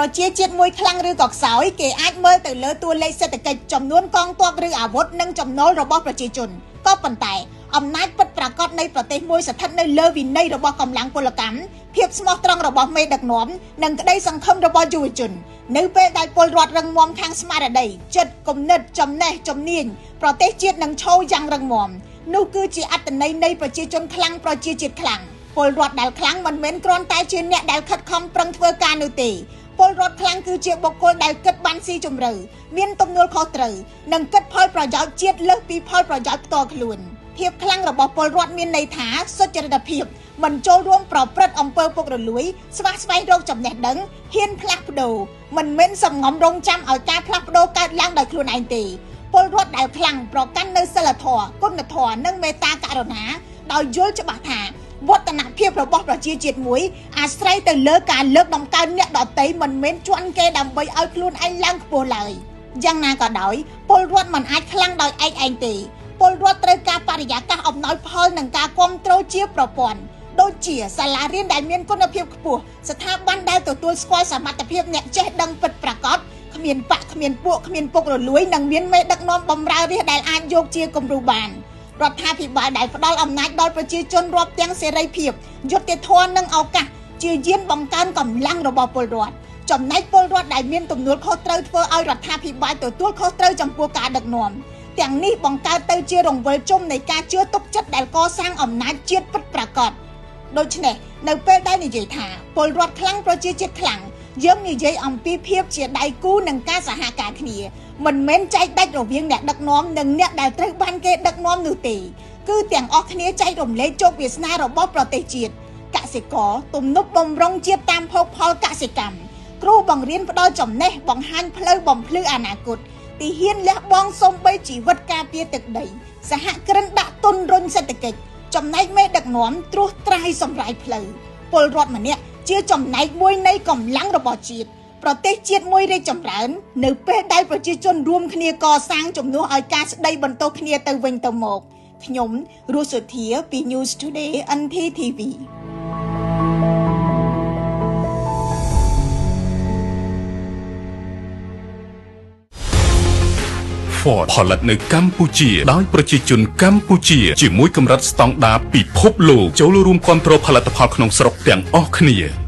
ប្រជាជាតិមួយខ្លាំងឬក៏ខ្សោយគេអាចមើលទៅលើតួលេខសេដ្ឋកិច្ចចំនួនកងទ័ពឬអាវុធនិងចំណូលរបស់ប្រជាជនក៏ប៉ុន្តែអំណាចពិតប្រាកដនៃប្រទេសមួយស្ថិតនៅលើវិន័យរបស់កម្លាំងពលកម្មភាពស្មោះត្រង់របស់មេដឹកនាំនិងក្តីសង្ឃឹមរបស់យុវជននៅពេលដែលពលរដ្ឋរឹងមាំខាងស្មារតីចិត្តគំនិតចំណេះជំនាញប្រទេសជាតិនឹងឈរយ៉ាងរឹងមាំនោះគឺជាអត្ថន័យនៃប្រជាជនខ្លាំងប្រជាជាតិខ្លាំងពលរដ្ឋដែលខ្លាំងមិនមែនគ្រាន់តែជាអ្នកដែលខិតខំប្រឹងធ្វើការនោះទេពលរដ្ឋខ្លាំងគឺជាបុគ្គលដែលគិតបានស៊ីជម្រៅមានទំនួលខុសត្រូវនិងគិតផលប្រយោជន៍ជាតិលើសពីផលប្រយោជន៍ផ្ទាល់ខ្លួនភាពខ្លាំងរបស់ពលរដ្ឋមានន័យថាសុចរិតភាពមិនចូលរួមប្រព្រឹត្តអំពើពុករលួយស្វះស្វែងរកចំណេះដឹងហ៊ានផ្លាស់ប្ដូរមិនមែនសំងំរងចាំឲ្យការផ្លាស់ប្ដូរកើតឡើងដោយខ្លួនឯងទេពលរដ្ឋដែលខ្លាំងប្រកាន់នូវសិលធម៌គុណធម៌និងមេត្តាករុណាដោយយល់ច្បាស់ថាវឌ្ឍនភាពរបស់ប្រជាជាតិមួយអាស្រ័យទៅលើការលើកដំកើងអ្នកដទៃមិនមែនជន់គេដើម្បីឲ្យខ្លួនឯងឡើងខ្ពស់ឡើយយ៉ាងណាក៏ដោយពលរដ្ឋមិនអាចខ្លាំងដោយឯងទេពលរដ្ឋត្រូវការបរិយាកាសអំណោយផលនិងការគ្រប់គ្រងជាប្រព័ន្ធដូចជាសាលារៀនដែលមានគុណភាពខ្ពស់ស្ថាប័នដែលទទួលស្គាល់សមត្ថភាពអ្នកចេះដឹងពិតប្រាកដគ្មានបកគ្មានពួកគ្មានពុករលួយនិងមានមេដឹកនាំបម្រើរាជដែលអាចយកជាគំរូបានរដ្ឋាភិបាលដែលផ្ដល់អំណាចដល់ប្រជាជនរាប់ទាំងសេរីភាពយុត្តិធម៌និងឱកាសជាយានបង្កើនកម្លាំងរបស់ពលរដ្ឋចំណែកពលរដ្ឋដែលមានទំនួលខុសត្រូវធ្វើឲ្យរដ្ឋាភិបាលទទួលខុសត្រូវចំពោះការដឹកនាំទាំងនេះបង្កើតទៅជារង្វិលជុំនៃការជឿទុកចិត្តដែលកសាងអំណាចជាតិពិតប្រាកដដូច្នេះនៅពេលដែលនិយាយថាពលរដ្ឋខ្លាំងប្រជាជាតិខ្លាំងយើងនិយាយអំពីភាពជាដៃគូនិងការសហការគ្នាមិនមែនចែកដាច់រវាងអ្នកដឹកនាំនិងអ្នកដែលត្រូវបានគេដឹកនាំនោះទេគឺទាំងអស់គ្នាចែករំលែកជោគវាសនារបស់ប្រទេសជាតិកសិករទំនប់បំរុងជាតិតាមភោគផលកសិកម្មគ្រូបង្រៀនផ្ដល់ចំណេះបង្ហាញផ្លូវបំភ្លឺអនាគតទីហ៊ានលះបង់សូម្បីជីវិតការពារទឹកដីសហគ្រិនដាក់ទុនរុញសេដ្ឋកិច្ចចំណែកមេដឹកនាំត្រួសត្រាយសម្រាយផ្លូវពលរដ្ឋម្នាក់ជាចំណែកមួយនៃកម្លាំងរបស់ជាតិប្រទេសជាតិមួយរីកចម្រើននៅពេលដែលប្រជាជនរួមគ្នាកសាងជំនួសឲ្យការស្ដីបន្ទោសគ្នាទៅវិញទៅមកខ្ញុំរស់សុធាពី News Today NTTV Ford ផលិតនៅកម្ពុជាដោយប្រជាជនកម្ពុជាជាមួយកម្រិតស្តង់ដារពិភពលោកចូលរួមគាំទ្រផលិតផលក្នុងស្រុកទាំងអស់គ្នា